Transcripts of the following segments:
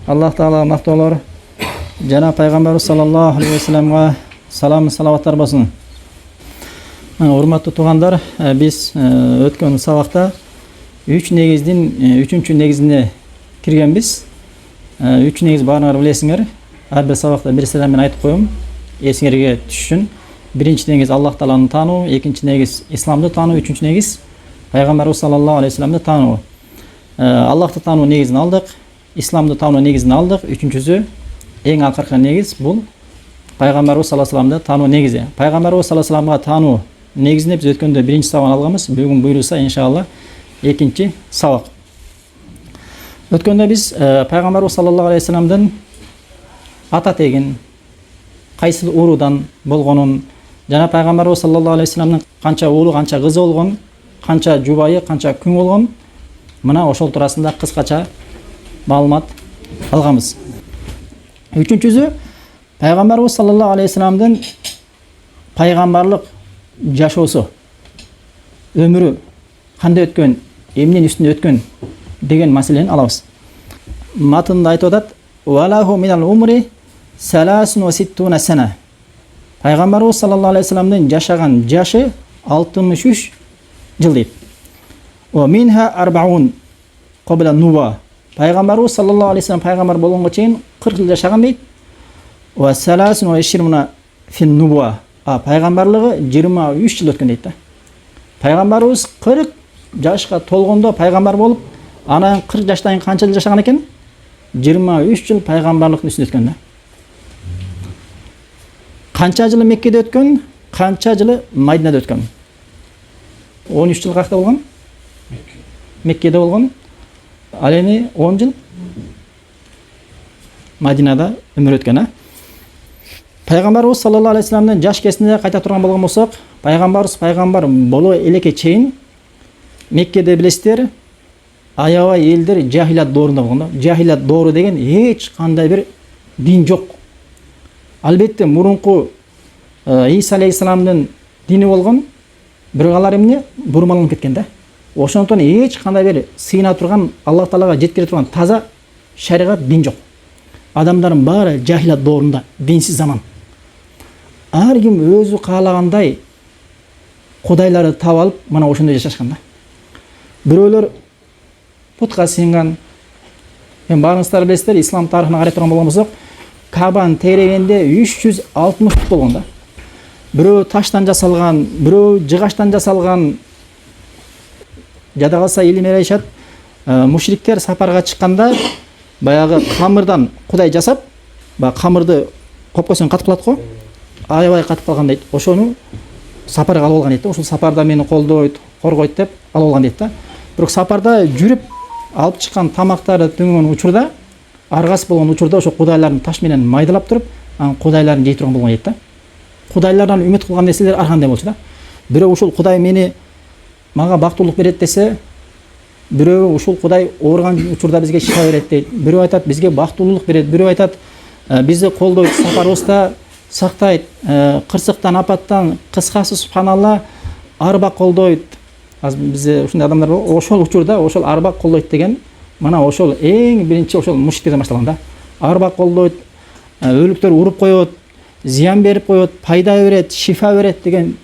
Аллах Таала мактоолор жана пайгамбарыбыз саллаллаху алейхи вассаламга салам салаваттар болсун. Урматтуу туугандар, биз өткөн сабакта 3 негиздин 3-чү негизине киргенбиз. 3 негиз баарыңар билесиңер. Ар бир сабакта бир сыйдан мен айтып коем, эсиңерге түшсүн. Биринчи негиз Аллах Тааланы таануу, экинчи негиз исламды таануу, үчүнчү негиз пайгамбарыбыз саллаллаху алейхи вассаламды таануу. Аллахты таануу негизин алдык, исламды таануу негизин алдык. Үчүнчүсү эң акыркы негиз бул пайгамбарыбыз саллаллаху алейхи вассаламды таануу негизи. Пайгамбарыбыз саллаллаху алейхи вассаламга таануу негизине биз өткөндө биринчи сабак алганбыз. Бүгүн буйруса иншалла экинчи сабак. Өткөндө биз пайгамбарыбыз саллаллаху алейхи вассаламдын ата тегин, кайсыл уруудан болгонун, жана пайгамбарыбыз саллаллаху алейхи вассаламдын канча уулу, канча кызы болгон, канча жубайы, канча күң болгон, мына ошол туурасында кыскача маалымат алганбыз. Үчүнчүсү пайгамбарыбыз саллаллаху алейхи вассаламдын пайгамбарлык жашоосу, өмүрү кандай өткөн, эмненин үстүндө өткөн деген маселени алабыз. Матында айтып атат: "Валаху минал умри 63 сана". Пайгамбарыбыз саллаллаху алейхи вассаламдын жашаган жашы 63 жыл дейт. Ва минха 40 qabla nuwa. Пайгамбарыбыз саллаллаху алейхи вассалам пайгамбар болгонго чейин 40 жыл жашаган дейт. Ва 23 фин nuwa. Пайгамбарлыгы 23 жыл өткөн дейт да. Пайгамбарыбыз 40 жашка толгондо пайгамбар болуп, анан 40 жаштан кийин канча жыл жашаган экен? 23 жыл пайгамбарлыктын үстүндө өткөн да. Канча жылы Меккеде өткөн, канча жылы Мадинада өткөн? 13 жыл кайда болгон? Меккеде болгон. Ал эми 10 жыл Мадинада өмүр өткөн. Пайгамбарыбыз саллаллаху алейхи вассаламдын жаш кезинде кайта турган болгон болсок, пайгамбарыбыз пайгамбар боло элекке чейин Меккеде билесиздер, аябай элдер жахилат доорунда болгон да. Жахилат доору деген эч кандай бир дин жок. Албетте мурунку Иса алейхиссаламдын дини болгон, бирок алар эмне бурмаланып кеткен да. Ошондон эч кандай бир сыйына турган, Аллах Таалага жеткире турган таза шариат дин жок. Адамдардын баары жахилат доорунда, динсиз заман. Ар ким өзү каалагандай кудайларды таап алып, мына ошондой жашашкан да. Бирөөлөр путка сыйынган. Эми баарыңыздар билесиздер, ислам тарыхына карай турган болгон болсок, Кабанын терегенде 360 фут болгон да. Бирөө таштан жасалган, бирөө жыгачтан жасалган. Жада калса илимдер айтышат, мушриктер сапарга чыкканда баягы камырдан кудай жасап, баягы камырды коп койсоң катып калат го. Аябай катып калган дейт. Ошону сапарга алып алган дейт. Ошол сапарда мени колдойт, коргойт деп алып алган дейт да. Бирок сапарда жүрүп алып чыккан тамактары түнгөн учурда, аргас болгон учурда ошо кудайлардын таш менен майдалап туруп, анан кудайларын жей турган болгон дейт да. Кудайлардан үмүт кылган нерселер ар кандай болчу да. Бирөө ушул кудай мени мага бактылык берет десе, бирөө ушул кудай ооруган учурда бизге шифа берет дейт. Бирөө айтат бизге бактылуулук берет, бирөө айтат бизди колдойт, сапарыбызда сактайт, кырсыктан, апаттан, кыскасы субханалла арбак колдойт. Бизде ушундай адамдар бар. Ошол учурда ошол арбак колдойт деген, мына ошол эң биринчи ошол мушриктерден башталган да. Арбак колдойт, өлүктөр уруп коет, зыян берип коет, пайда берет, шифа берет деген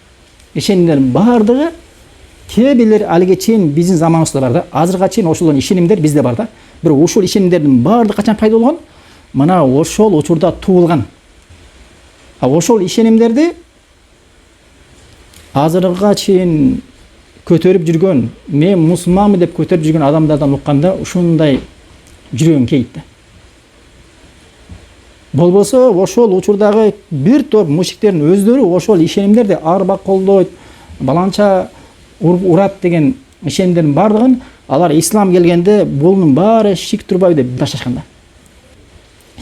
ишенимдердин баардыгы кээ алыга чейин биздин заманыбызда бар да. Азырга чейин ошол ишенимдер бизде бар да. Бирок ушул ишенимдердин баардыгы качан пайда болгон? Мына ошол учурда туулган. Ошол ишенимдерди азырга чейин көтөрүп жүргөн, мен мусулманмын деп көтөрүп жүргөн адамдардан укканда ушундай жүрөгүм кейит да. Болбосо ошол учурдагы бир топ мушриктердин өздөрү ошол ишенимдерди арбак колдойт, баланча урат деген ишенимдердин баардыгын алар ислам келгенде бунун баары шик турбайбы деп ташташкан да.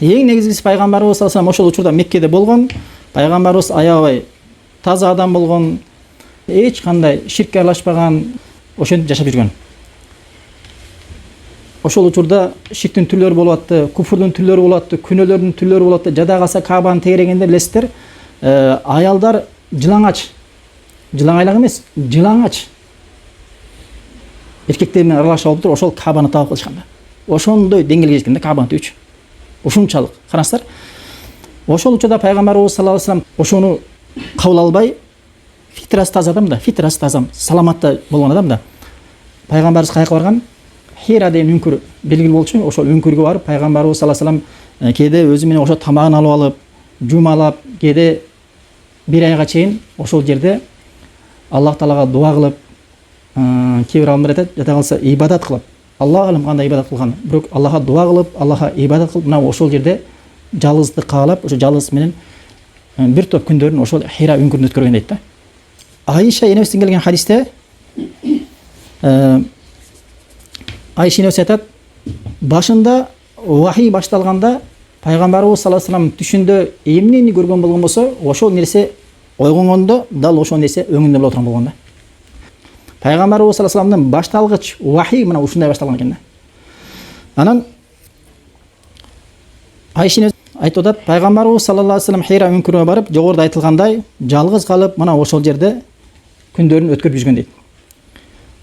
Эң негизгиси пайгамбарыбыз саллаллаху алейхи вассалам ошол учурда Меккеде болгон, пайгамбарыбыз аябай таза адам болгон, эч кандай ширкке аралашпаган, ошентип жашап жүргөн. Ошол учурда ширктин түрлөрү болуп атты, куфурдун түрлөрү болуп атты, күнөөлөрдүн түрлөрү болуп атты. Жада калса Кабанын тегерегенде билесиздер, аялдар жылаңач, жылаңайлак эмес, жылаңач эркектер менен аралашып алып туруп ошол Кабаны таап кылышкан да. Ошондой деңгээлге жеткен да Кабаны түгүч. Ушунчалык. Караңыздар. Ошол учурда пайгамбарыбыз саллаллаху алейхи вассалам ошону кабыл албай, фитрасы таза адам да, фитрасы таза, саламатта болгон адам да. Пайгамбарыбыз каяка барган? Хира деген үңкүр белгилүү болчу. Ошол үңкүргө барып пайгамбарыбыз саллаллаху алейхи вассалам кээде өзү менен ошо тамагын алып алып, жумалап, кээде бир айга чейин ошол жерде Аллах Таалага дуа кылып, кейбир адамдар айтат, жата калса ибадат кылып. Аллах алым кандай ибадат кылган. Бирок Аллахка дуа кылып, Аллахка ибадат кылып, мына ошол жерде жалгыздыкты каалап, ошо жалгыз менен бир топ күндөрүн ошол Хира үңкүрүндө өткөргөн дейт да. Айша энебизден келген хадисте Айша энебиз айтат, башында вахий башталганда пайгамбарыбыз саллаллаху алейхи вассалам түшүндө эмнени көргөн болгон болсо, ошол нерсе ойгонгондо дал ошол нерсе өңүндө боло турган болгон да. Пайгамбарыбыз саллаллаху алейхи вассаламдын башталгыч вахий мына ушундай башталган экен да. Анан Айша энебиз айтып атат, пайгамбарыбыз саллаллаху алейхи вассалам Хира үңкүрүнө барып, жогоруда айтылгандай, жалгыз калып, мына ошол жерде күндөрүн өткөрүп жүргөн дейт.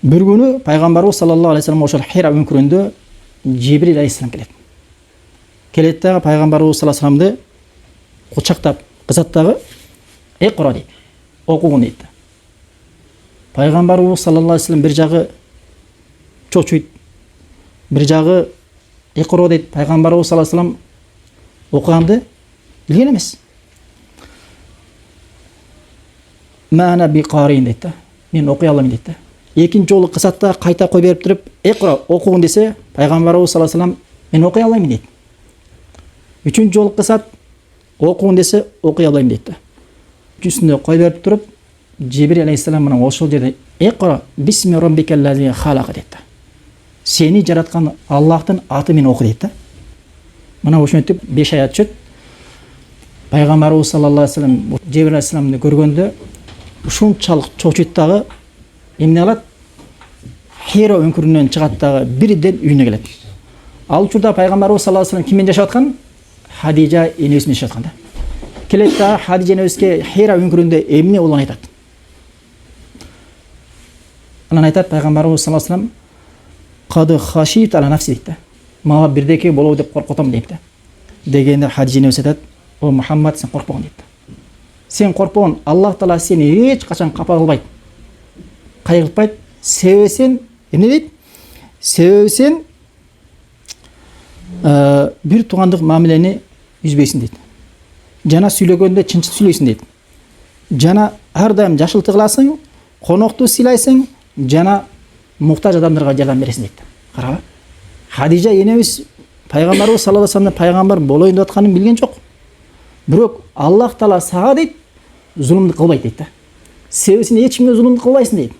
Бир күнү пайгамбарыбыз саллаллаху алейхи вассалам ошол Хира үңкүрүндө Жибрил алейхиссалам келет. Келет дагы пайгамбарыбыз саллаллаху алейхи вассаламды кучактап, кызаттагы Экра дейт. Окугун дейт. Пайгамбарыбыз саллаллаху алейхи вассалам бир жагы чочуйт, бир жагы Экра дейт. Пайгамбарыбыз саллаллаху алейхи вассалам окуганды билген эмес. Мана би карин дейт да. Мен окуй алам дейт да. Экинчи жолу кысатта кайта кой берип туруп, Экра окугун десе, пайгамбарыбыз саллаллаху алейхи вассалам мен окуй алам дейт. Үчүнчү жолу кысат окугун десе, окуй алам дейт да. Үстүнө кой берип туруп, Жибрил алейхиссалам мына ошол жерде Экра бисми роббикаллази халака дейт да. Сени жараткан Аллахтын аты менен оку дейт да. Мына ошентип 5 аят чөт. Пайгамбарыбыз саллаллаху алейхи вассалам Жибрил алейхиссаламды көргөндө ушунчалык чочуйт дагы эмне кылат? Хира үңкүрүнөн чыгат дагы бирден үйүнө келет. Ал учурда пайгамбарыбыз саллаллаху алейхи вассалам киммен жашап аткан? Хадижа энебиз менен жашап аткан да. Келет да Хадижа энебизге Хира үңкүрүндө эмне болгонун айтат. Анан айтат пайгамбарыбыз саллаллаху алейхи вассалам кады хашит ала нафси дейт да. Мага бирдеке болобу деп коркутам дейт да. Дегенде Хадижа энебиз айтат, о Мухаммад сен коркпогон дейт да. Сен коркпогон, Аллах Таала сени эч качан капа кылбайт. Кайгыртпайт. Себеби сен эмне дейт? Себеби сен бир туугандык мамилени үзбөйсүн дейт. Жана сүйлөгөндө чынчыл сүйлөйсүн дейт. Жана ар дайым жакшылык кыласың, конокту сыйлайсың, жана муктаж адамдарга жардам бересиң дейт. Карабы? Хадижа энебиз пайгамбарыбыз саллаллаху алейхи вассалам пайгамбар болоюн деп атканын билген жок. Бирок Аллах Таала сага дейт, зулумду кылбайт дейт да. Себеби сен эч кимге зулумду кылбайсың дейт.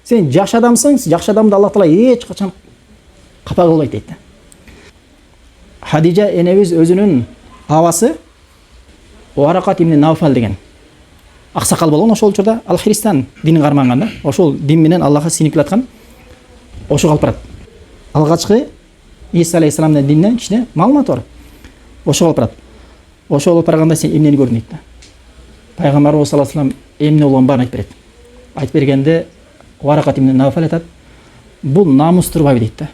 Сен жакшы адамсың, жакшы адамды Аллах Таала эч качан капа кылбайт дейт да. Хадижа энебиз өзүнүн абасы Варакат ибн Науфал деген аксакал болгон, ошол учурда ал христиан динин карманган да. Ошол дин менен Аллахка синип келаткан. Ошого алып барат. Алгачкы Иса алейхиссаламдын дининен кичине маалымат бар. Ошого алып барат. Ошол алып барганда сен эмнени көрдүң дейт да. Пайгамбарыбыз саллаллаху алейхи вассалам эмне болгонун баарын айтып берет. Айтып бергенде Варакат ибн Науфал айтат, бул намус турбайбы дейт да.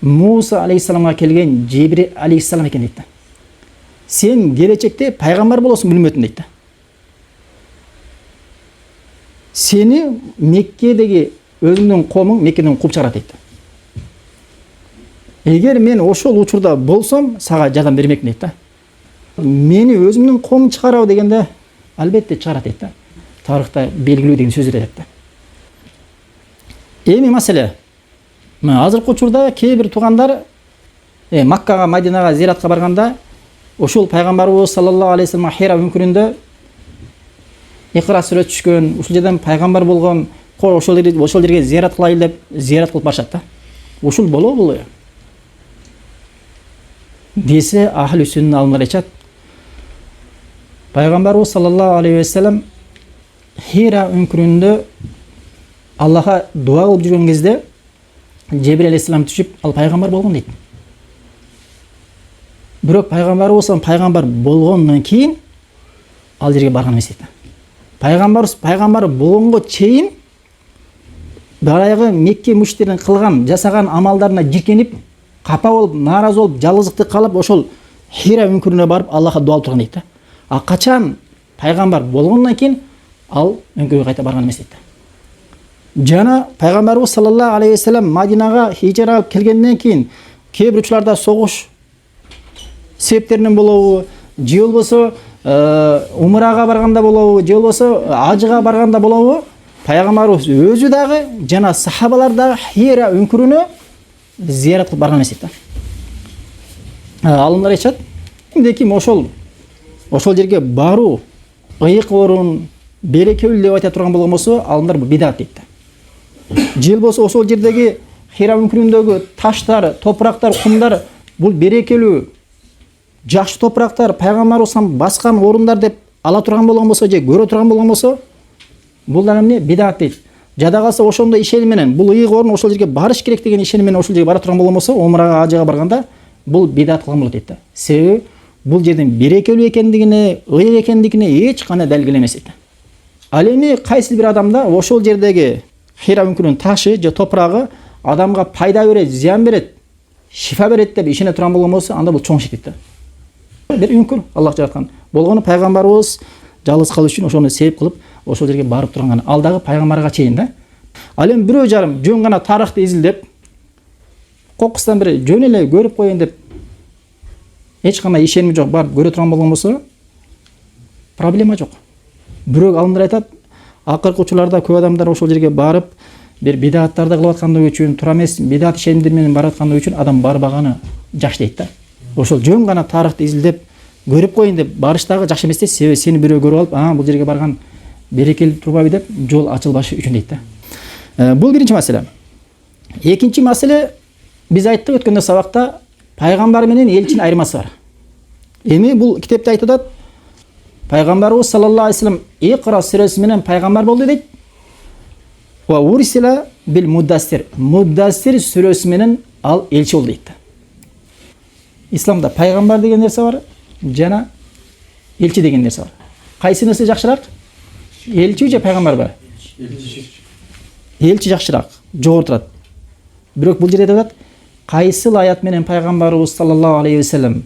Муса алейхиссаламга келген Жибрил алейхиссалам экен дейт да. Сен келечекте пайгамбар болосуң билмөтүн дейт да. Сени Меккедеги өзүңдүн коомуң Меккеден кууп чыгарат дейт да. Эгер мен ошол учурда болсом, сага жардам бермекмин дейт да. Мени өзүмдүн коомум чыгарабы дегенде, албетте чыгарат дейт да. Тарыхта белгилүү деген сөз айтат да. Эми маселе, азыркы учурда кээ бир туугандар Маккага, Мадинага зиратка барганда, ошол пайгамбарыбыз саллаллаху алейхи вассалам Хира үңкүрүндө Икра сүрөсү түшкөн, ушул жерден пайгамбар болгон, ошол жерге зиярат кылайлы деп зиярат кылып барышат да. Ушул болобу? Десе ахли сүннат алымдар айтат. Пайгамбарыбыз саллаллаху алейхи вассалам Хира үңкүрүндө Аллахка дуа кылып жүргөн кезде Жибрил алейхиссалам түшүп, ал пайгамбар болгон дейт. Бирок пайгамбарыбыз пайгамбар болгондон кийин ал жерге барган эмес дейт. Пайгамбар болгонго чейин баягы Мекке мушриктердин кылган, жасаган амалдарына жиркенип, капа болуп, нааразы болуп, жалгыздыкты каалап, ошол Хира үңкүрүнө барып Аллахка дуа турган дейт. А качан пайгамбар болгондон кийин ал үңкүргө кайта барган эмес дейт. Жана пайгамбарыбыз саллаллаху алейхи вассалам Мадинага хижра алып келгенден кийин кээ бир учурларда согуш себептеринен болобу, же болбосо умрага барганда болобу, же болбосо ажыга барганда болобу, пайгамбарыбыз өзү дагы жана сахабалар дагы Хира үңкүрүнө зиярат кылып барган эмес дейт. Алымдар айтышат, кимде-ким ошол жерге баруу ыйык орун, берекелүү деп айта турган болгон болсо, алымдар бул бидат дейт. Же болбосо ошол жердеги Хира үңкүрүндөгү таштар, топурактар, кумдар бул берекелүү, жакшы топурактар, пайгамбарыбыз баскан орундар деп ала турган болгон болсо, же көрө турган болгон болсо, бул дагы эмне? Бидат дейт. Жада калса ошондой ишеним менен, бул ыйык орун ошол жерге барыш керек деген ишеним менен ошол жерге бара турган болгон болсо, умрага, ажыга барганда бул бидат кылган болот дейт. Себеби бул жердин берекелүү экендигине, ыйык экендигине эч кандай далил эмес дейт. Ал эми кайсы бир адамда ошол жердеги Хира үңкүрүнүн ташы же топурагы адамга пайда берет, зыян берет, шифа берет деп ишене турган болгон болсо, анда бул чоң ширк дейт. Бир үңкүр Аллах жараткан. Болгону пайгамбарыбыз жалгыз калуу үчүн ошону себеп кылып ошол жерге барып турган. Ал дагы пайгамбарга чейин да. Ал эми бирөө жарым жөн гана тарыхты изилдеп, кокустан бир жөн эле көрүп коеюн деп эч кандай ишеними жок барып көрө турган болгон болсо, проблема жок. Бирок алымдар айтат, акыркы учурларда көп адамдар ошол жерге барып бир бидаттарды кылып аткандыгы үчүн, туура эмес бидат ишенимдер менен барып аткандыгы үчүн адам барбаганы жакшы дейт да. Ошол жөн гана тарыхты изилдеп көрүп коеюн деп барыш дагы жакшы эмес дейт. Себеби сени бирөө көрүп алып, бул жерге барган берекелүү турбайбы деп жол ачылбашы үчүн дейт да. Бул биринчи маселе. Экинчи маселе, биз айттык өткөндө сабакта, пайгамбар менен элчинин айырмасы бар. Эми бул китепте айтылат, пайгамбарыбыз саллаллаху алейхи вассалам Иқра сүрөсү менен пайгамбар болду дейт. Ва урсила бил муддассир. Муддассир сүрөсү менен ал элчи болду дейт. Исламда пайгамбар деген нерсе бар, жана элчи деген нерсе бар. Кайсынысы жакшыраак? Элчи же пайгамбар бар? Элчи жакшыраак, жогору турат. Бирок бул жерде айтат, кайсыл аят менен пайгамбарыбыз саллаллаху алейхи вассалам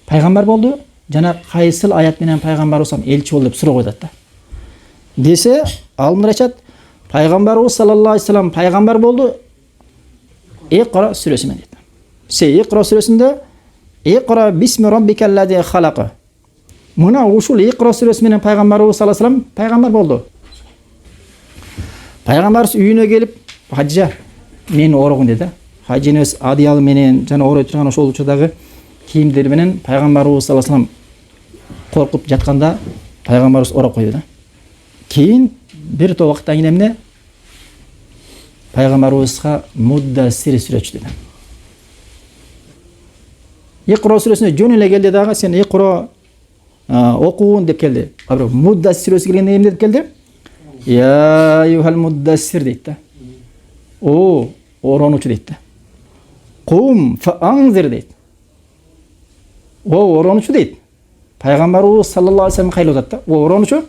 пайгамбар болду, жана кайсыл аят менен пайгамбарыбыз элчи болду деп суроо коет да. Десе, алымдар айтат, пайгамбарыбыз саллаллаху алейхи вассалам пайгамбар болду Иқра сүрөсү менен дейт. Иқра сүрөсүндө Иқра бисми раббикаллади халака. Мына ушул Иқра сүрөсү менен пайгамбарыбыз саллаллаху алейхи вассалам пайгамбар болду. Пайгамбарыбыз үйүнө келип, "Хаджа, мени орогун" деди. Хаджинес адыялы менен жана орой турган ошол учурдагы кийимдери менен пайгамбарыбыз саллаллаху алейхи вассалам коркуп жатканда пайгамбарыбыз ороп койду да. Кийин бир топ убакыттан кийин эмне? Пайгамбарыбызга муддассир сүрөчү деди. Иқра сүрөсүнө жөн эле келди дагы, сен Иқра окугун деп келди. А бирок муддассир сүрөсү келгенде эмне деп келди? Я айюхал муддассир дейт да. О, оронучу дейт да. Кум фаанзир дейт. О, оронучу дейт. Пайгамбарыбыз саллаллаху алейхи вассалам кайлап атат да. О, оронучу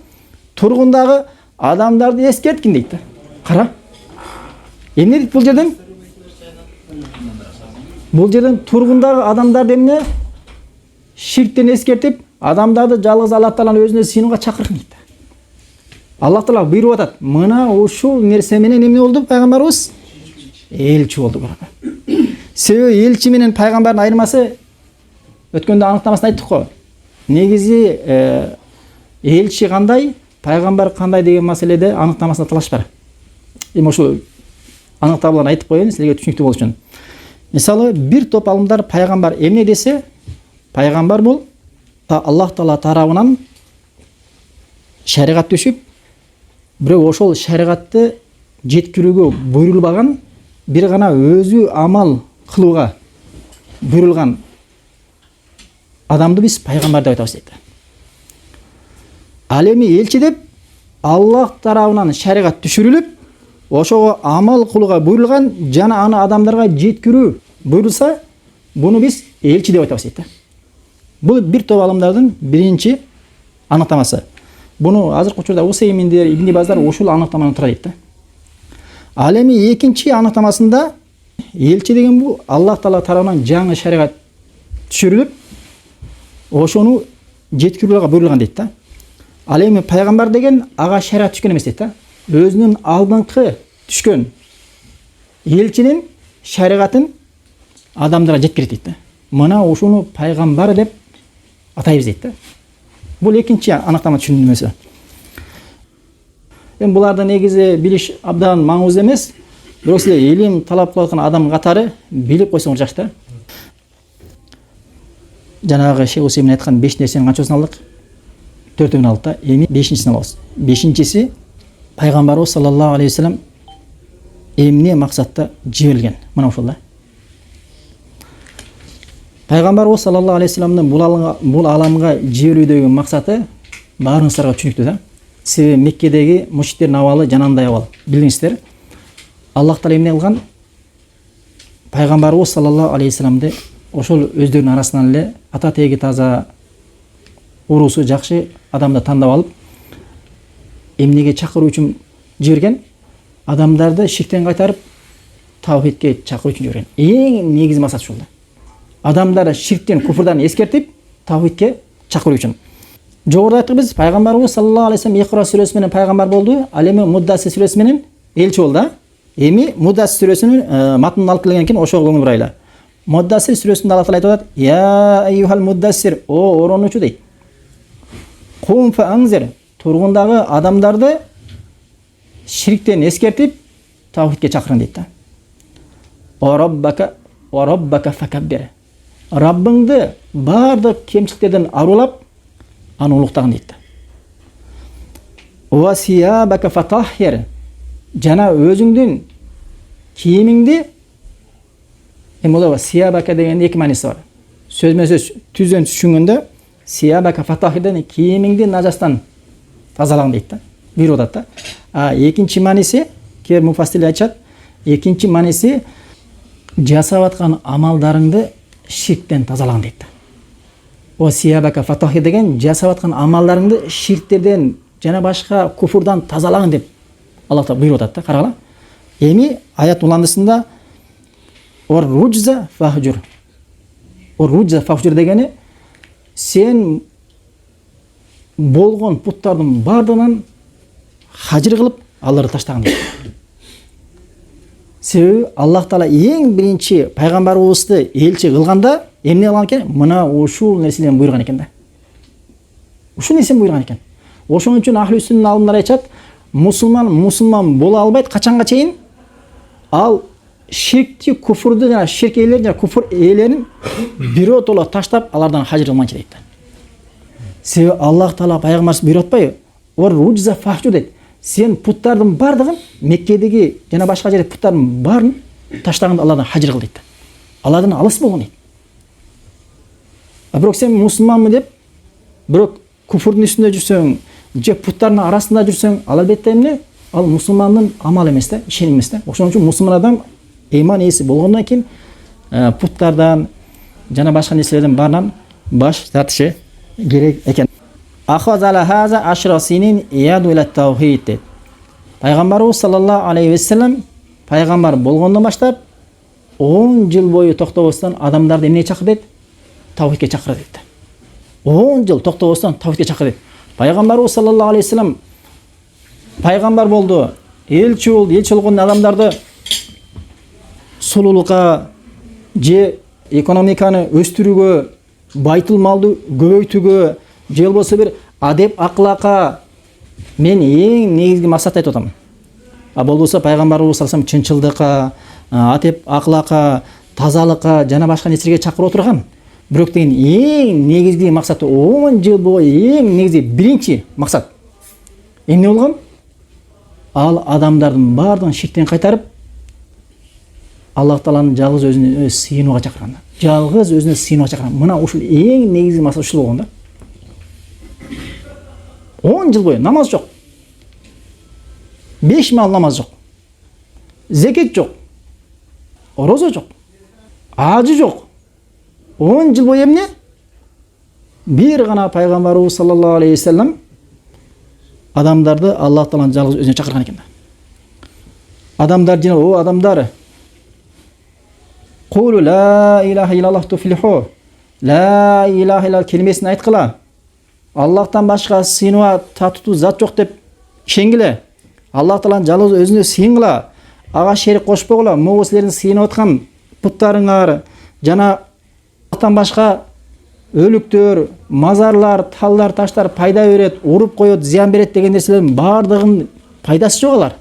тургундагы адамдарды эскерткин дейт да. Кара. Эмне дейт бул жерден? Бул жерден тургундагы адамдарды эмне? Ширктен эскертип, адамдарды жалгыз Аллах Тааланын өзүнө сыйынууга чакырган дейт. Аллах Таала буйруп атат. Мына ушул нерсе менен эмне болду пайгамбарыбыз? Элчи болду баракы. Себеби элчи менен пайгамбардын айырмасы өткөндө аныктамасын айттык го. Негизи элчи кандай, пайгамбар кандай деген маселеде аныктамасында талаш бар. Эми ошол аныктамаларын айтып коеюн силерге түшүнүктүү болуш үчүн. Мисалы, бир топ алымдар пайгамбар эмне десе, пайгамбар бул Аллах Таала тарабынан шаригат түшүп, бирок ошол шаригатты жеткирүүгө буйрулбаган, бир гана өзү амал кылууга буйрулган адамды биз пайгамбар деп айтабыз дейт. Ал эми элчи деп Аллах тарабынан шаригат түшүрүлүп, ошого амал кылууга буйрулган жана аны адамдарга жеткирүү буйрулса, буну биз элчи деп айтабыз дейт. Бул бир топ алымдардын биринчи аныктамасы. Буну азыркы учурда Усейминдер, Ибн Баздар ушул аныктаманы тура дейт. Ал эми экинчи аныктамасында элчи деген бул Аллах Таала тарабынан жаңы шаригат түшүрүлүп, ошону жеткирүүгө буйрулган дейт да. Ал эми пайгамбар деген ага шариат түшкөн эмес дейт да. Өзүнүн алдыңкы түшкөн элчинин шариатын адамдарга жеткирет дейт да. Мына ушуну пайгамбар деп атайбыз дейт да. Бул экинчи анактама түшүндүрмөсү. Эми буларды негизи билиш абдан маңыздуу эмес. Бирок силер илим талап кылып аткан адам катары билип койсоңор жакшы да. Жанагы Шейх Усеймин айткан 5 нерсенин канчасын алдык? 4-өн алдык да. Эми 5-нчисин алабыз. 5-нчиси пайгамбарыбыз саллаллаху алейхи вассалам эмне максатта жиберилген? Мына ушул да. Пайгамбарыбыз саллаллаху алейхи вассаламдын бул аламга жиберүүдөгү максаты баарыңыздарга түшүнүктүү да. Себеби Меккедеги мушриктердин абалы жанандай абал. Билиңиздер. Аллах Таала эмне кылган? Пайгамбарыбыз саллаллаху алейхи вассаламды ошол өздөрүнүн арасынан эле ата теги таза, урусу жакшы адамды тандап алып, эмнеге чакыруу үчүн жиберген? Адамдарды ширктен кайтарып, тавхидке чакыруу үчүн жиберген. Эң негизги максат ушул да. Адамдарды ширктен, куфурдан эскертип, тавхидке чакыруу үчүн. Жогоруда айттык биз, пайгамбарыбыз саллаллаху алейхи вассалам Икра сүрөсү менен пайгамбар болду, ал эми Муддассир сүрөсү менен элчи болду да. Эми Муддассир сүрөсүнүн матнын алып келген экен, ошого көңүл бурайлы. Муддассир сүрөсүндө Аллах Таала айтып атат: "Я айюхал муддассир", о оронучу дейт. Кум фа анзир, тургундагы адамдарды ширктен эскертип, тавхидке чакырын дейт да. Ва раббака факаббир. Раббыңды бардык кемчиликтерден арулап, аны улуктагын дейт да. Ва сиябака фатаххир. Жана өзүңдүн кийимиңди, эмолова сиябака деген эки мааниси бар. Сөзмө-сөз түздөн түшүнгөндө сиябака фатахирден кийимиңди нажастан тазалагын дейт да. Бир атат да. Экинчи мааниси, кээ муфассирлер айтышат, экинчи мааниси жасап аткан амалдарыңды ширктен тазалагын дейт да. О сиябака фатахир деген жасап аткан амалдарыңды ширктерден жана башка куфурдан тазалагын деп Аллах Таала буйруп атат да. Карагыла. Эми аят уландысында ор руджа фахжур. Ор руджа фахжур дегени сен болгон путтардын бардыгынан хажыр кылып аларды таштаган дейт. Себеби Аллах Таала эң биринчи пайгамбарыбызды элчи кылганда эмне кылган экен? Мына ушул нерседен буйруган экен да. Ушул нерседен буйруган экен. Ошон үчүн ахли сүннат алымдар айтышат, мусулман боло албайт качанга чейин ал ширкти, куфурду жана ширк ээлерин жана куфур ээлерин биротоло таштап, алардан хажыр кылманчы дейт да. Себеби Аллах Таала пайгамбарыбыз буйруп атпайбы? Ор руджа фахжу дейт. Сен путтардын бардыгын, Меккедеги жана башка жерде путтардын баарын таштаганда алардан хажыр кыл дейт да. Алардан алыс болгон дейт. Бирок сен мусулманмын деп, бирок куфурдун үстүндө жүрсөң, же путтардын арасында жүрсөң, ал албетте эмне? Ал мусулмандын амалы эмес да, ишеним эмес да. Ошон үчүн мусулман адам ыйман ээси болгондон кийин путтардан жана башка нерселерден баарынан баш тартышы керек экен. Ахазала хаза ашрасинин яду ила таухид дейт. Пайгамбарыбыз саллаллаху алейхи вассалам пайгамбар болгондон баштап 10 жыл бою токтобостон адамдарды эмнеге чакырды дейт? Таухидке чакырды дейт. 10 жыл токтобостон таухидке чакырды дейт. Пайгамбарыбыз саллаллаху алейхи вассалам пайгамбар болду, элчи болду, элчи болгон адамдарды сулуулукка же экономиканы өстүрүүгө, байтыл малды көбөйтүүгө, же болбосо бир адеп аклакка мен эң негизги максат айтып атам. Болбосо пайгамбарыбыз саллаллаху алейхи вассалам чынчылдыкка, адеп аклакка, тазалыкка жана башка нерселерге чакырып отурган. Бирок деген эң негизги максаты 10 жыл бою эң негизги биринчи максат эмне болгон? Ал адамдардын баардыгын ширктен кайтарып, Аллах Тааланын жалгыз өзүнө сыйынууга чакырган. Жалгыз өзүнө сыйынууга чакырган. Мына ушул эң негизги максат ушул болгон да. 10 жыл бою намаз жок. 5 мал намаз жок. Зекет жок. Орозо жок. Ажы жок. 10 жыл бою эмне? Бир гана пайгамбарыбыз саллаллаху алейхи вассалам адамдарды Аллах Тааланын жалгыз өзүнө чакырган экен. Адамдар жана о адамдар Кулу ла илаха иллаллах туфлиху. ла илаха илlalloh келмесін айтқыла, Аллахтан башқа сыйынуға татыту зат жоқ деп ішенгіле, Аллах Тағаланың жалғыз өзіне сыйынғыла, аға шерік қошпоғыла, моғыз сілердің сыйынып отқан пұттарыңар, жана Аллахтан башқа өліктер, мазарлар, талдар, таштар пайда берет, ұрып қойып, зиян берет деген нәрселердің бардығын пайдасы жоқ алар.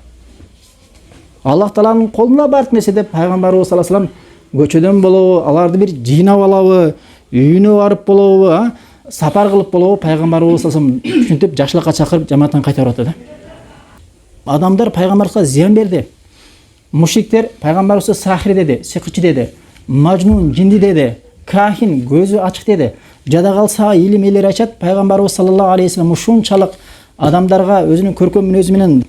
Аллах Тағаланың қолына бардық нәрсе деп пайғамбарымыз саллаллаху алейхи вассалам көчөдөн болобу, аларды бир жыйнап алабы, үйүнө барып болобу, сапар кылып болобу, пайгамбарыбыз саллаллаху алейхи вассалам ушинтип жакшылыкка чакырып жамааттан кайтарып атты да. Адамдар пайгамбарыбызга зыян берди. Мушриктер пайгамбарыбызды сахир деди, сыйкычы деди, мажнун, жинди деди, кахин, көзү ачык деди. Жада калса илим элер айтат, пайгамбарыбыз саллаллаху алейхи вассалам ушунчалык адамдарга өзүнүн көркөм мүнөзү менен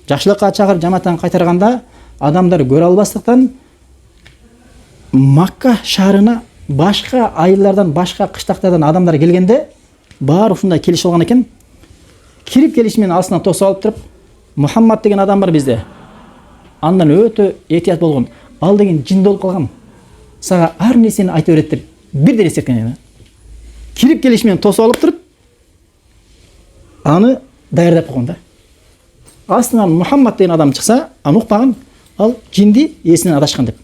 жакшылыкка чакырып жамааттан кайтарганда, адамдар көрө албастыктан Макка шаарына башка айылдардан, башка кыштактардан адамдар келгенде, баары ушундай келишип алган экен. Кирип келиши менен астынан тосуп алып туруп, Мухаммад деген адам бар бизде. Андан өтө этият болгон. Ал деген жин болуп калган. Сага ар нерсени айта берет деп бирден эскерткен. Кирип келиши менен тосуп алып туруп, аны даярдап койгон да. Астынан Мухаммад деген адам чыкса, аны укпаган, ал жинди эсинен адашкан деп.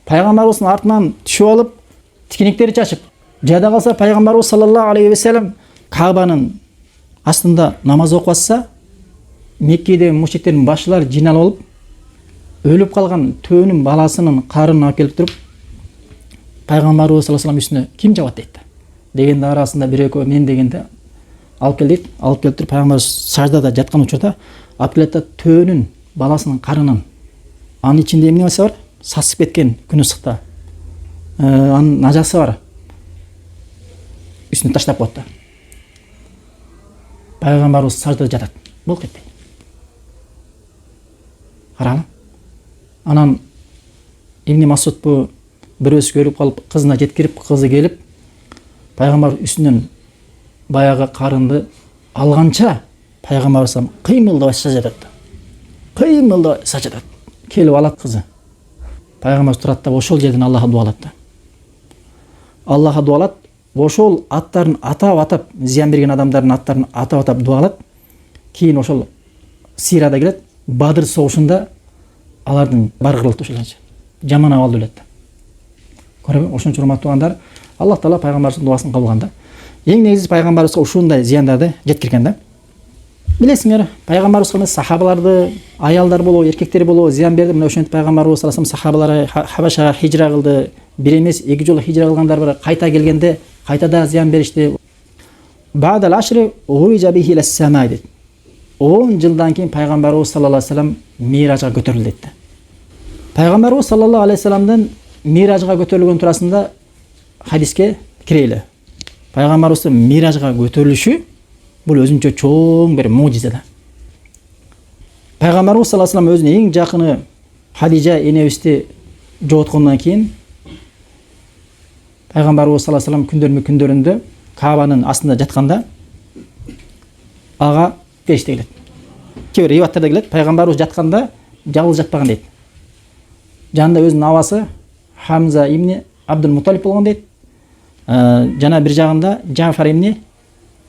Пайгамбарыбыздын артынан түшүп алып, тикенектери чачып, жада калса пайгамбарыбыз саллаллаху алейхи ва саллям Каабанын астында намаз окуп атса, Меккеде мушриктердин башчылары жиналып алып, өлүп калган төөнүн баласынын карынын алып келип туруп, пайгамбарыбыз саллаллаху алейхи ва саллям үстүнө ким жабат дейт. Дегенде арасында бир экөө мен дегенде алып кел дейт. Алып келип туруп пайгамбарыбыз саждада жаткан учурда алып келет да төөнүн баласынын карынын, анын ичинде эмне бар? Сасып кеткен күн ысыкта. Анын нажасы бар. Үстүнө таштап коет да. Пайгамбарыбыз саждада жатат. Болуп кетти. Караңы. Анан Ибн Масуд бу бирөөсү көрүп калып, кызына жеткирип, кызы келип, пайгамбар үстүнөн баягы карынды алганча, пайгамбарыбыз кыймылдабай саждада. Кыймылдабай саждада. Келип алат кызы. Пайгамбарыбыз турат да ошол жерден Аллахка дуалат да. Аллахка дуалат, ошол аттарын атап, зыян берген адамдардын аттарын атап дуалат. Кийин ошол Сирада келет, Бадыр согушунда алардын бары кырылды ошолчо. Жаман абалда өлөт. Көрөбү, ошончо урматтуу туугандар, Аллах Таала пайгамбарыбыздын дуасын кабыл кылган да. Эң негизи пайгамбарыбызга ушундай зыяндарды жеткирген да. Билесиңер, пайгамбарыбызга сахабаларды, аялдар болобу, эркектер болобу зыян берди. Мына ошентип пайгамбарыбыз саллаллаху алейхи сахабалары Хабашага хижра кылды. Бир эмес, эки жолу хижра кылгандар бар. Кайта келгенде кайтада зыян беришти. Ба'дал ашри уйжа бихи лас-сама дейт. 10 жылдан кийин пайгамбарыбыз саллаллаху алейхи вассалам миражга көтөрүлдү дейт. Пайгамбарыбыз саллаллаху алейхи вассаламдын миражга көтөрүлгөн турасында хадиске кирели. Пайгамбарыбыздын миражга көтөрүлүшү бул өзүнчө чоң бир мужиза да. Пайгамбарыбыз саллаллаху алейхи вассалам өзүнүн эң жакыны Хадижа энебизди жооткондон кийин пайгамбарыбыз саллаллаху алейхи вассалам күндөрүндө Каабанын астында жатканда ага периште келет. Кээ бир риваяттарда келет, пайгамбарыбыз жатканда жалгыз жатпаган дейт. Жанында өзүнүн абасы Хамза ибн Абдул Муталиб болгон дейт. Жана бир жагында Жафар ибн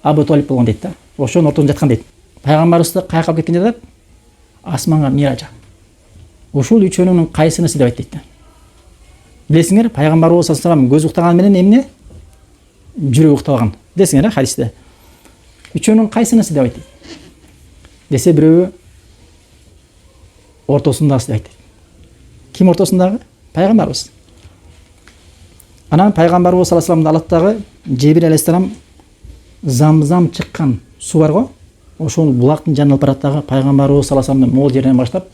Абу Талиб болгон дейт да. Ошонун ортосунда жаткан дейт. Пайгамбарыбызды каяка алып кеткен жатат? Асманга миража. Ушул үчөөнүн кайсынысы деп айтты. Билесиңер, пайгамбарыбыз саллаллаху алейхи вассалам көз уктаган менен эмне? Жүрөк уктабаган. Десиңер, хадисте. Үчөөнүн кайсынысы деп айтты? Десе бирөө ортосундагысы деп айтты. Ким ортосундагы? Пайгамбарыбыз. Анан пайгамбарыбыз саллаллаху алейхи вассаламдын алаттагы Жебир алейхиссалам замзам чыккан су бар го. Ошол булактын жанына алып бараттагы пайгамбарыбыз саллаллаху алейхи вассаламдын мол жеринен баштап,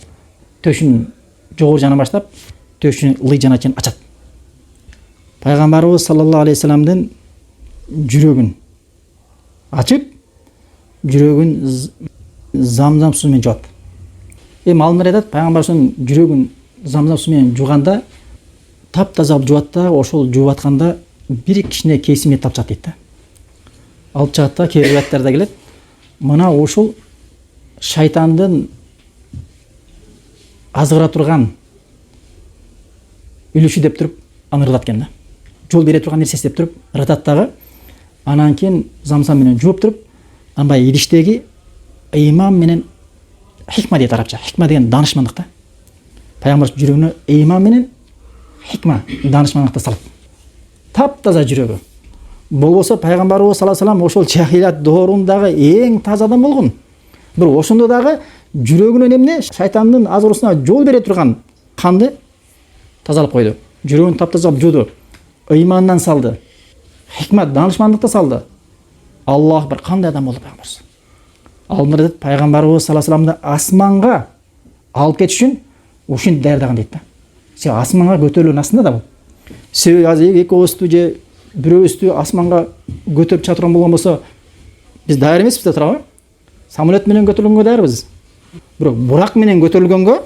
төшүн жогору жагынан баштап, төшүн ылый жана чейин ачат. Пайгамбарыбыз саллаллаху алейхи вассаламдын жүрөгүн ачып, жүрөгүн замзам суу менен жуат. Малымдар айтат, пайгамбарыбыздын жүрөгүн замзам суу менен жууганда таптаза жуат да, ошол жууп атканда бир кичине кесимге тапчат дейт да. Алып чыгат да, кээ риваяттарда келет. Мына ошол шайтандын азгыра турган үлүшү деп туруп аңырылат экен да. жол бере турган нерсе істеп туруп ырытат дагы. Анан кийин замзам менен жууп туруп, анбай идиштеги ыйман менен хикма дейт арабча. Хикма деген данышмандык да. Пайгамбар жүрөгүнө ыйман менен хикма, данышмандыкты салат. Таптаза жүрөгү. Болбосо пайгамбарыбыз саллаллаху алейхи вассалам ошол жахилият доорундагы эң таза адам болгон. Бирок ошондо дагы жүрөгүнөн эмне шайтандын азырусуна жол бере турган канды тазалап койду. Жүрөгүн таптаза жууду. Ыймандан салды. Хикмат, данышмандыкты салды. Аллах бір кандай адам болду пайгамбарыбыз. Алмырды пайгамбарыбыз саллаллаху алейхи вассаламды асманга алып кетиш үчүн ушинтип даярдаган дейт да. Сен асманга көтөрүлгөн астында да бул. Себеби азыр экөөбүздү же бирөөбүздү асманга көтөрүп чыга турган болгон болсо, биз даяр эмеспиз да турабы? Самолет менен көтөрүлгөнгө даярбыз. Бирок бурак менен көтөрүлгөнгө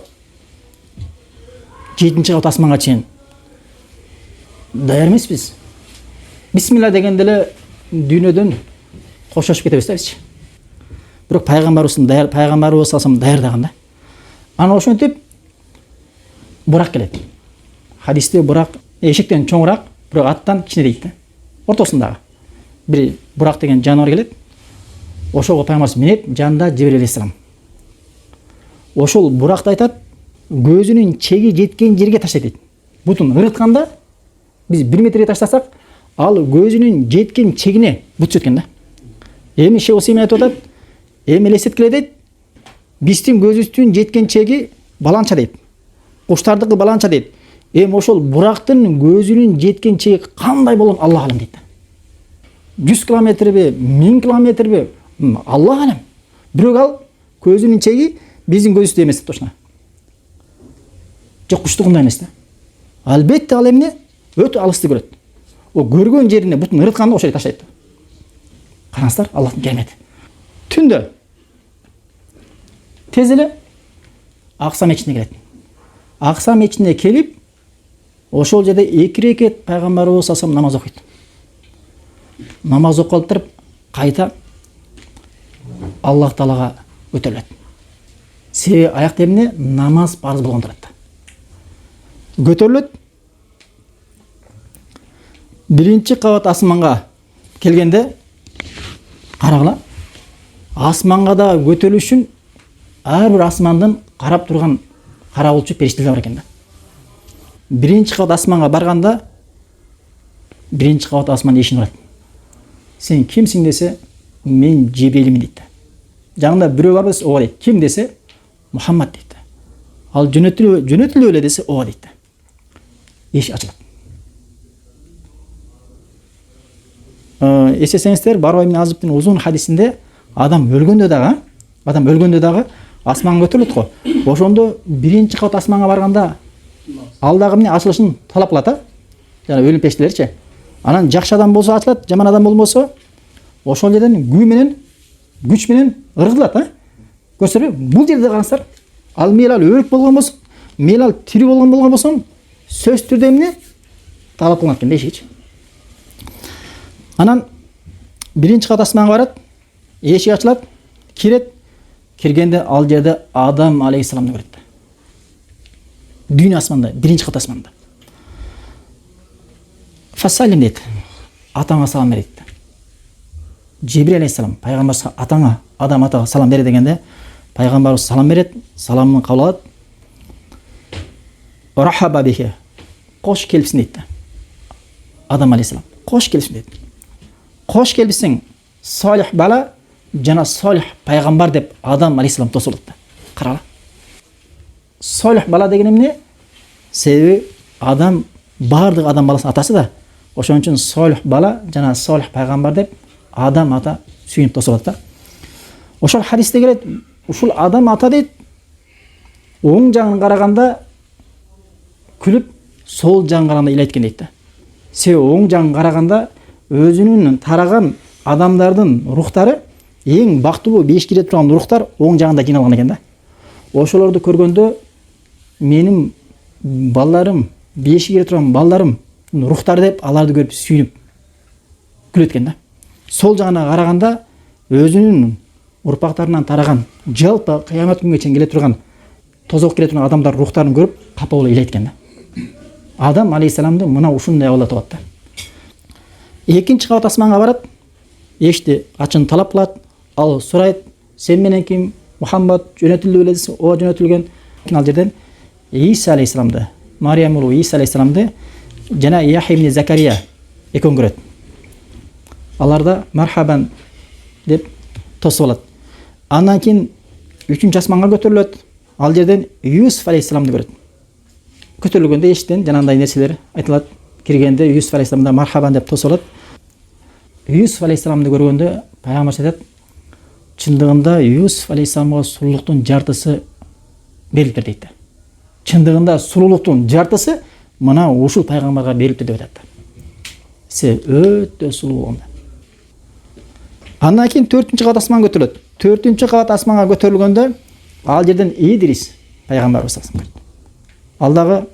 7-чи кабат асманга чейин даяр эмеспиз. Бисмилла дегенде эле дүйнөдөн коштошуп кетебиз да биз. Бирок пайгамбарыбыз салсам даярдаган да. Ана ошентип бурак келет. Хадисте бурак эшектен чоңураак, бирок аттан кичине дейт да. Ортосундагы бир бурак деген жаныбар келет. Ошого пайгамбарыбыз минет, жанында Жибрил алейхиссалам. Ошол буракты айтат, көзүнүн чеги жеткен жерге таштайт дейт. Бутун ырытканда биз 1 метрге таштасак, ал көзүнүн жеткен чегине бут жеткен да. Эми Шейх Усеймин айтып атат, эми элестеткиле дейт. Биздин көзүбүздүн жеткен чеги баланча дейт. Куштардыкы баланча дейт. Эми ошол бурактын көзүнүн жеткен чеги кандай болгон Аллах алам дейт. 100 километрби, 1000 километрби, Аллах алам. Бирок ал көзүнүн чеги биздин көзүбүздө эмес точно. Жок куштугунда эмес да. Албетте ал эмне? Өтө алысты көрөт. О көргөн жерине бутун ырытканда ошол таштайт. Караңыздар, Аллахтын керемети. Түндө тез эле Акса мечитине келет. Акса мечитине келип, ошол жерде 2 рекет пайгамбарыбыз салсам намаз окуйт. Намаз окуп туруп кайта Аллах Таалага өтөлөт. Себеби аякта эмне? Намаз парыз болгон турат. Көтөрүлөт. Биринчи кабат асманга келгенде карагыла. Асманга да көтөрүлүш үчүн ар бир асмандын карап турган карабылчу периштелер бар экен да. Биринчи кабат асманга барганда биринчи кабат асман эшигин урат. Сен кимсиң десе, мен Жибрилмин дейт. Жанында бирөө бар болсо, ооба дейт. Ким десе, Мухаммад дейт. Ал жөнөтүлүп эле десе, ооба дейт. Эшик ачылат. Эсесеңиздер, Барва ибн Азибтин узун хадисинде адам өлгөндө дагы асманга көтөрүлөт го. Ошондо биринчи кабат асманга барганда ал дагы эмне ачылышын талап кылат а? Жана өлүм периштелерчи. Анан жакшы адам болсо ачылат, жаман адам болбосо ошол жерден күү менен, күч менен ыргылат а? Көрсөңүздөр, бул жерде караңыздар. Ал мейли ал өлүк болгон болсо, мейли ал тирүү болгон болсо, сөз түрдө эмне талап кылынат экен эшикчи. Анан биринчи кабат асманга барат, эшик ачылат, кирет. Киргенде ал жерде Адам алейхиссаламды көрөт. Дүйнө асманда, биринчи кабат асманда. Фасалим дейт. Атаңа салам бер дейт. Жибрил алейхиссалам пайгамбарга атаңа, Адам атага салам бере дегенде, пайгамбарыбыз салам берет, саламын кабыл алат. Рахаба бихи. Кош келипсиң дейт. Адам алейхиссалам, кош келипсиң дейт. Кош келипсиң, Салих бала жана Салих пайгамбар деп Адам алейхиссалам тосулат. Карала. Салих бала деген эмне? Себеби Адам бардык адам баласынын атасы да. Ошон үчүн Салих бала жана Салих пайгамбар деп Адам ата сүйүнүп тосулат да. Ошол хадисте келет, ушул Адам ата дейт, оң жагын караганда күлүп, сол жагын караганда ыйлайт экен дейт да. Себеби оң жагын караганда өзүнүн тараган адамдардын рухтары, эң бактылуу беш кире турган рухтар оң жагында жиналган экен да. Ошолорду көргөндө менин балдарым, беш кире турган балдарым рухтар деп аларды көрүп сүйүнүп күлөт экен да. Сол жагына караганда өзүнүн урпактарынан тараган, жалпы кыямат күнгө чейин келе турган, тозок келе турган адамдар рухтарын көрүп капа болуп ыйлайт экен да. Адам алейхиссаламды мына ушундай Алла табат да. Экинчи кабат асманга барат. Эшти ачын талап кылат. Ал сурайт: "Сен менен ким? Мухаммад жөнөтүлдү белесиң?" "О, жөнөтүлгөн." Ал жерден Иса алейхисаламды, Мариям улу Иса алейхисаламды жана Яхя ибн Закария экөөн көрөт. Аларда мархабан деп тосуп алат. Андан кийин 3-чү асманга көтөрүлөт. Ал жерден Юсуф алейхисаламды көрөт. Көтөрүлгөндө эштен жанагындай нерселер айтылат. Киргенде Юсуф алейхисаламды мархабан деп тосуп алат. Юсуф алейхисаламды көргөндө пайгамбар айтат: "Чындыгында Юсуф алейхисаламга сулуулуктун жартысы берилди" дейт. Чындыгында сулуулуктун жартысы мына ушул пайгамбарга берилди деп айтат. Се өтө сулуу болгон. Андан кийин 4-чү кабат асманга көтөрүлөт. 4-чү кабат асманга көтөрүлгөндө ал жерден Идрис пайгамбарыбыз салам. Ал дагы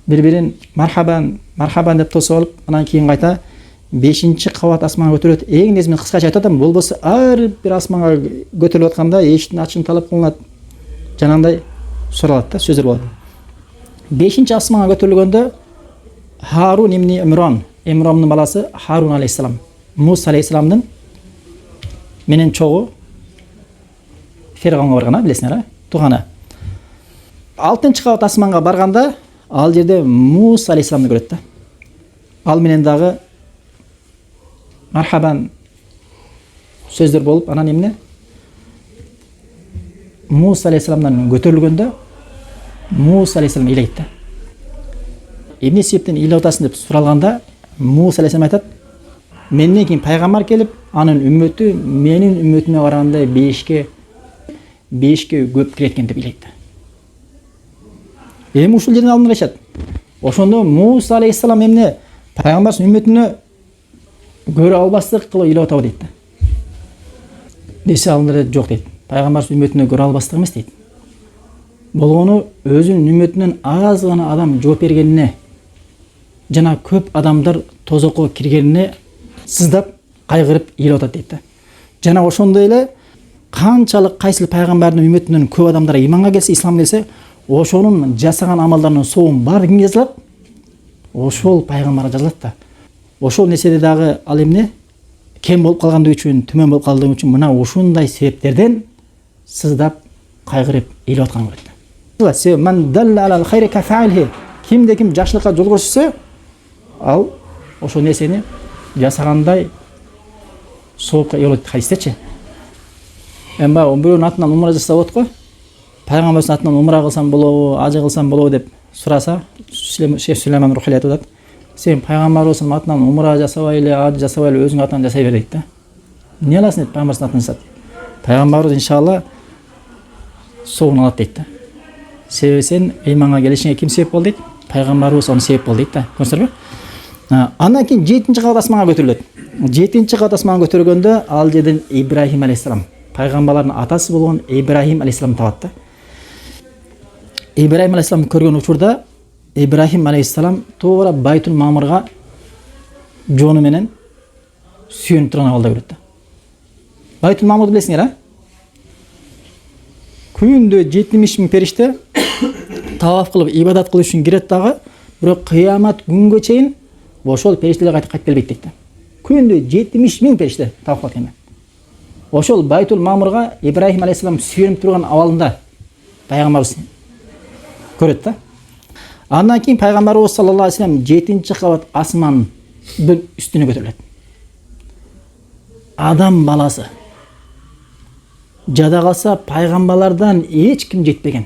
бири-бирин мархабан деп тосуп алып, андан кийин кайта 5-чи кабат асманга көтөрүлөт. Эң несимен кыскача айтатам, болбосо ар бир асманга көтөрүлүп атканда эшиктин ачын талап кылынат. Жанагындай суралат да, сөздөр болот. 5-чи асманга көтөрүлгөндө Харун ибн Имронун баласы Харун алейхисалам, Муса алейхисаламдын менен чогуу Фиргавнга барган, билесиңер, тууганы. 6-чы кабат асманга барганда ал жерде Муса алейхисаламды көрөт да. Ал менен дагы мархабан сөздөр болуп, анан эмне? Муса алейхисаламдан көтөрүлгөндө Муса алейхисалам ыйлайт да. Эмне себептен ыйлап атасың деп суралганда Муса алейхисалам айтат: "Менден кийин пайгамбар келип, анын үммөтү менин үммөтүмө барганда 5ке көп кирет экен" деп ыйлайт да. Эми ушул жерден алынып айтышат. Ошондо Муса алейхисалам эмне пайгамбардын үммөтүнө көрө албастык кылып ыйлап атабы дейт да. Десе алыныр жок дейт. Пайгамбардын үммөтүнө көрө албастык эмес дейт. Болгону өзүнүн үммөтүнөн аз гана адам жооп бергенине жана көп адамдар тозокко киргенине сыздап, кайгырып ыйлап атат дейт да. Жана ошондой эле канчалык кайсыл пайгамбардын үммөтүнөн көп адамдар иманга келсе, исламга келсе, ошонун жасаган амалдарынын соогун баары кимге жазылат? Ошол пайгамбарга жазылат да. Ошол нерседе дагы ал эмне? Кем болуп калгандыгы үчүн, төмөн болуп калгандыгы үчүн мына ушундай себептерден сыздап, кайгырып ыйлап аткан көрөт. Ман далла алал хайри кафаилхи. Кимде ким жакшылыкка жол көрсөтсө, ал ошол нерсени жасагандай соопка ие болот хадистечи. Эми бирөөнүн атынан умра жасап болот го. Пайгамбардын атынан умра кылсам болобу, ажы кылсам болобу деп сураса, Шейх Сулейман Рухали айтат: "Сен пайгамбарыбыздын атынан умра жасабайлы, ажы жасабайлы, өзүңүн атынан жасай бер" дейт да. Эмне аласың деп пайгамбардын атынан жасат. Пайгамбарыбыз иншалла соогун алат дейт да. Себеби сен ыйманга келишиңе ким себеп болду дейт? Пайгамбарыбыз onu себеп болду дейт да. Көрсөңөрбү? Андан кийин 7-чи кабат асманга көтөрүлөт. 7-чи кабат асманга көтөргөндө ал жерден Ибрахим алейхисалам, пайгамбарлардын атасы болгон Ибрахим алейхисалам табат да. Ибрахим алейхисалам көргөн учурда Ибрахим алейхисалам туура Байтул Мамурга жону менен сүйөнүп турган абалда көрөт да. Байтул Мамурду билесиңер, а? Күндө 70 миң периште таваф кылып ибадат кылыш үчүн кирет дагы, бирок кыямат күнгө чейин ошол периштелер кайтып келбейт дейт да. Күндө 70 миң периште таваф кылат экен. Ошол Байтул Мамурга Ибрахим алейхисалам сүйөнүп турган абалында пайгамбарыбыз көрөт да. Андан кийин пайгамбарыбыз саллаллаху алейхи вассалам 7-чи кабат асмандын үстүнө көтөрүлөт. Адам баласы жада калса пайгамбарлардан эч ким жетпеген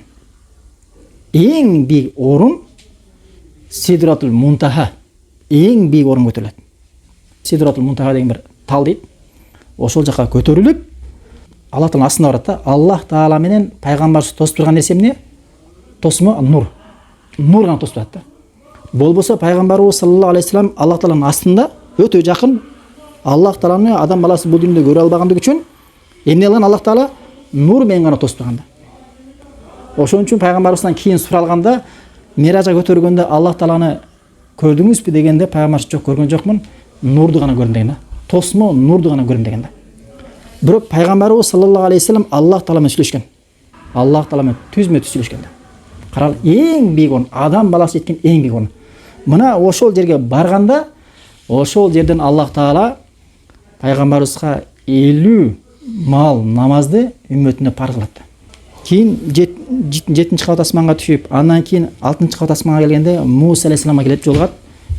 эң бийик орун Сидратул Мунтаха, эң бийик орун көтөрүлөт. Сидратул Мунтаха деген бир тал дейт. Ошол жака көтөрүлүп, Аллах тааланын астына барат да. Аллах таала менен пайгамбарыбыз тосуп турган нерсе эмне? Тосмо нур. Нур гана тосуп турат да. Болбосо пайгамбарыбыз саллаллаху алейхи вассалам Аллах тааланын астында өтө жакын. Аллах тааланы адам баласы бул дүйнөдө көрө албагандыгы үчүн эмне кылган Аллах таала? Нур менен гана тосуп турган да. Ошон үчүн пайгамбарыбыздан кийин суралганда, Миражга көтөргөндө Аллах тааланы көрдүңүзбү дегенде пайгамбар жок, көргөн жокмун, нурду гана көрдүм деген да. Тосмо нурду гана көрдүм деген да. Бирок пайгамбарыбыз саллаллаху алейхи вассалам Аллах таала менен сүйлөшкөн. Аллах таала менен түзмө-түз сүйлөшкөн да. Карал, эң бийик орун, адам баласы жеткен эң бийик орун. Мына ошол жерге барганда Ошол жерден Аллах Таала пайгамбарыбызга 50 мал намазды үммөтүнө парыз кылат. Кийин 7-чи кабат асманга түшүп, андан кийин 6-чы кабат асманга келгенде Муса алейхисаламга келип жолугат.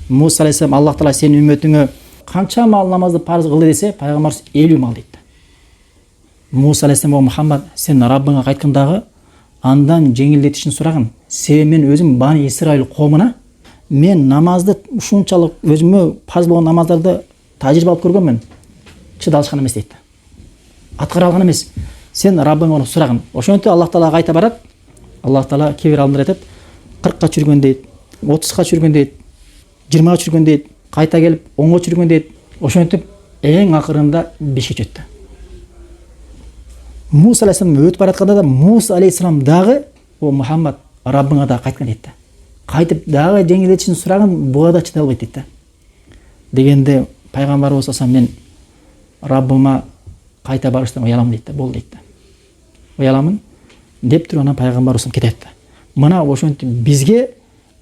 Муса алейхисалам Аллах Таала сенин үммөтүңө канча мал намазды парыз кылды десе, пайгамбарыбыз 50 мал дейт. Муса алейхисалам: "О Мухаммад, сен Раббыңа кайткандагы андан жеңилдетишин сурагын. Себеби мен өзүм Бани Исраил коомуна мен намазды ушунчалык өзүмө парыз болгон намаздарды тажрыйба алып көргөнмүн. Чыда алышкан эмес дейт. Аткара алган эмес. Сен Раббыңа onu сурагын." Ошентип Аллах Таала кайта барат. Аллах Таала кээ бир алдыр айтат, 40ка чүргөн дейт, 30ка чүргөн дейт, 20га чүргөн дейт, кайта келип 10га чүргөн дейт. Ошентип эң акырында 5ке жетти. Муса алейхисалам өтүп баратканда да Муса алейхисалам дагы: "О Мухаммад, Раббыңа да кайткан" дейт. Кайтып дагы жеңилдетишин сураган, буга да чыдай албайт дейт. Дегенде пайгамбарыбыз салам: "Мен Раббыма кайта барыштан уяламын" дейт. Бол дейт. Уяламын деп туруп анан пайгамбарыбыз кетет. Мына ошентип бизге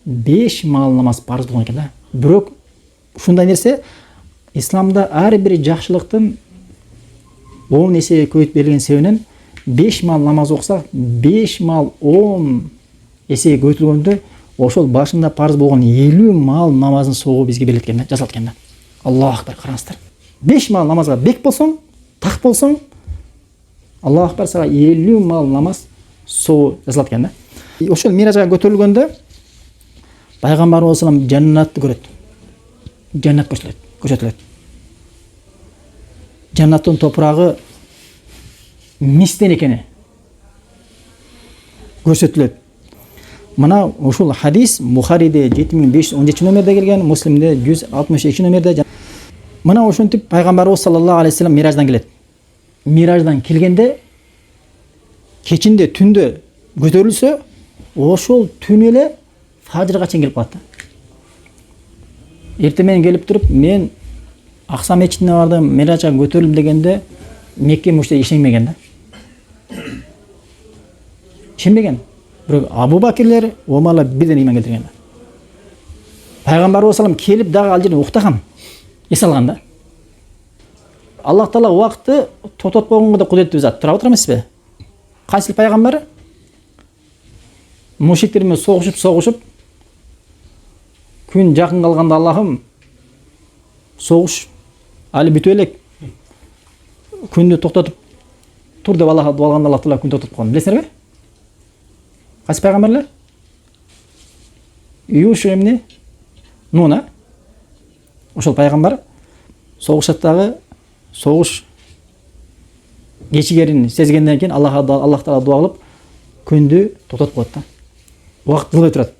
5 мал намаз парыз болгон экен да. Бирок ушундай нерсе исламда ар бир жакшылыктын 10 эсеге көбөйтүп берилген себебинен 5 мал намаз окусак 5 мал 10 эсеге көбөйтүлгөндө ошол башында парыз болгон 50 мал намаздын соогу бизге берилет экен да, жазылат экен да. Аллаху акбар, караңыздар. 5 мал намазга бек болсоң, так болсоң, Аллаху акбар, сага 50 мал намаз соогу жазылат экен да. Ошол миражга көтөрүлгөндө пайгамбарыбыз салам жаннатты көрөт. Жаннат көрсөтүлөт. Жаннаттын топурагы мистен экени көрсөтүлөт. Мына ушул хадис Бухариде 7517 номерде келген, Муслимде 162 номерде. Мына ошентип пайгамбарыбыз саллаллаху алейхи вассалам мираждан келет. Мираждан келгенде кечинде түндө көтөрүлсө, ошол түн эле фажырга чейин келип калат. Эртең менен келип туруп, мен Акса мечитине бардым, миражга көтөрүлдүм дегенде Мекке муште ишенбеген да. Ишенбеген. Бирок Абу Бакирлер омала бирден ыйман келтирген да. Пайгамбарыбыз салам келип дагы ал жерден уктаган, эс алган да. Аллах Таала убакытты токтотуп койгонго да кудуреттүү зат. Тура отур эмеспи? Кайсы пайгамбар мушриктер менен согушуп күн жакын калганда Аллахым согуш али бүтүп элек, күндү токтотуп тур деп Аллахка дуа кылганда Аллах Таала күн токтотуп койгон. Билесиңерби? Кайсы пайгамбарлар? Юша эмне? Нуна. Ошол пайгамбар согушат дагы, согуш кечигерин сезгенден кийин Аллах Таала дуа кылып күндү токтотуп коет да. Убакыт жылбай турат.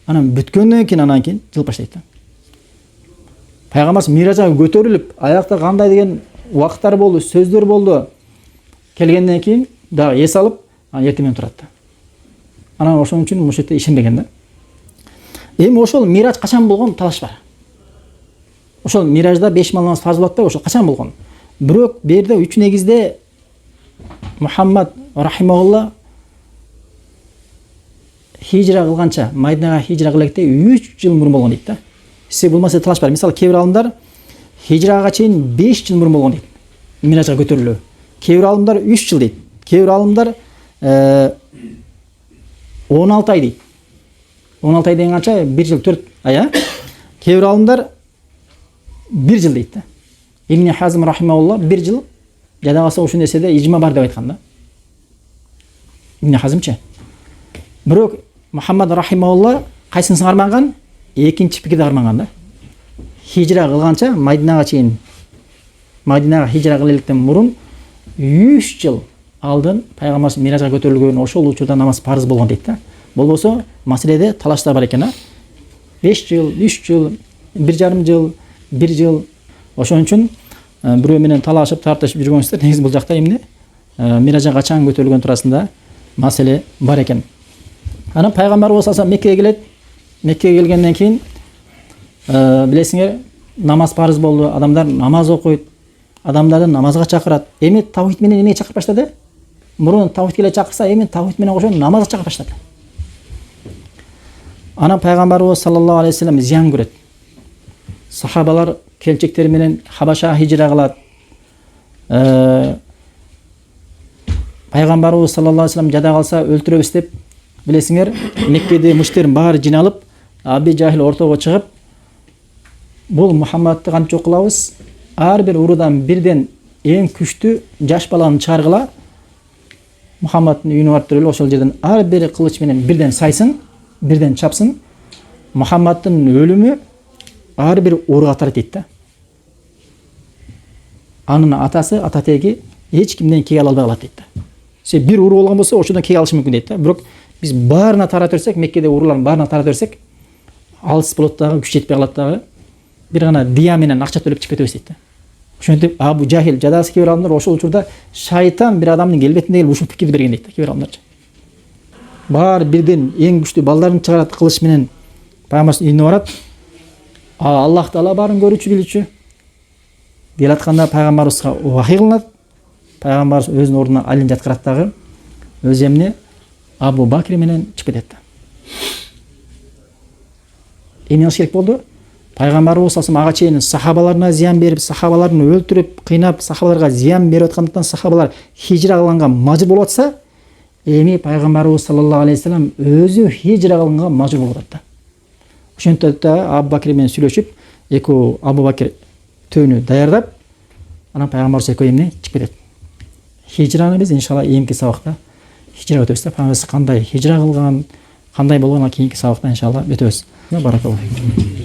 Анан бүткөндөн кийин анан жылып баштайт да. Пайгамбарыбыз миражга көтөрүлүп, аякта кандай деген убакыттар болду, сөздөр болду. Келгенден кийин дагы эс алып, анан эртең менен турат да. Анан ошон үчүн мушрикте ишенбеген да. Эми ошол мираж качан болгон талаш бар. Ошол миражда 5 мал намаз фарз болот да, ошол качан болгон? Бирок бу жерде 3 негизде Мухаммад рахимахулла хижра кылганча, Майдинага хижра кылекте 3 жыл мурун болгон дейт да. Себеби бул маселе талаш бар. Мисалы, кээ бир алымдар хижрага чейин 5 жыл мурун болгон дейт. Миражга көтөрүлүү. Кээ бир алымдар 3 жыл дейт. Кээ бир алымдар 16 ай дейт. 16 ай деген канча? 1 жыл 4 ай, а? Кээ бир алымдар 1 жыл дейт да. Ибн Хазм рахимахулла 1 жыл жада калса ушул нерседе ижма бар деп айткан да. Ибн Хазмчы. Бирок Мухаммад рахимахулла кайсысын арманган? Экинчи пикирди арманган да. Хижра кылганча Майдинага чейин, Майдинага хижра кылыштан мурун 3 жыл алдын пайгамбарыбыз миражга көтөрүлгөн, ошол учурда намаз парыз болгон дейт да. Болбосо маселеде талаштар бар экен да. 5 жыл, 3 жыл, 1,5 жыл, 1 жыл. Ошон үчүн бирөө менен талашып, тартышып жүргөнсүздөр. Негизи бул жакта эмне? Миражга качан көтөрүлгөн туурасында маселе бар экен. Анан пайгамбарыбыз салам Меккеге келет. Меккеге келгенден кийин билесиңер, намаз парыз болду, адамдар намаз окуйт, адамдарды намазга чакырат. Эми таухид менен эмнеге чакырып баштады? Мурун таухидке эле чакырса, эми таухид менен кошо намазга чакырып баштады. Анан пайгамбарыбыз саллаллаху алейхи вассалам зыян көрөт. сахабалар келчектери менен Хабаша хижра кылат. Пайгамбарыбыз саллаллаху алейхи вассалам жада калса өлтүрөбүз деп билесиңер, Меккеде муштерин баары жиналып, Аби Жахил ортого чыгып, бул Мухаммадты кантип кылабыз? Ар бир урудан бирден эң күчтүү жаш баланы чыгаргыла. Мухаммадтын үйүнө барып туруп ошол жерден ар бир кылыч менен бирден сайсын, бирден чапсын. Мухаммадтын өлүмү ар бир уруга тарат дейт да. Анын атасы, ататеги эч кимден кек ала албай калат дейт да. Се бир уру болгон болсо ошодон кек алышы мүмкүн дейт да. Бирок биз баарына тарата берсек, Меккеде уруулардын баарына тарата берсек, алыс болот дагы, күч жетпей калат дагы. Бир гана дия менен акча төлөп чыгып кетебиз дейт да. Ошентип Абу Жахил жадасы кээ бир адамдар ошол учурда шайтан бир адамдын келбетинде келип ушул пикирди берген дейт да, кээ бир адамдар. Баары бирден эң күчтүү балдарын чыгарат кылыч менен Пайгамбарыбыздын үйүнө барат. Аллах Таала баарын көрүүчү, билүүчү. Кел атканда Пайгамбарыбызга вахий кылынат. Пайгамбарыбыз өзүнүн ордуна Алини жаткырат дагы. Өз эмне Абу Бакир менен чыгып кетет да. Эмне кылыш керек болду? Пайгамбарыбыз ага чейин сахабаларына зыян берип, сахабаларын өлтүрүп, кыйнап, сахабаларга зыян берип аткандыктан сахабалар хижра кылганга мажбур болуп атса, эми Пайгамбарыбыз саллаллаху алейхи вассалам өзү хижра кылганга мажбур болуп атат да. Ошентип да Абу Бакир менен сүйлөшүп, экөө Абу Бакир төөнү даярдап, анан Пайгамбарыбыз экөө эмне чыгып кетет. Хижраны биз иншалла эмки сабакта хижра өтөбүз да. Пайгамбарыбыз кандай хижра кылган, кандай болгонун кийинки сабакта иншалла өтөбүз. Баракаллаху.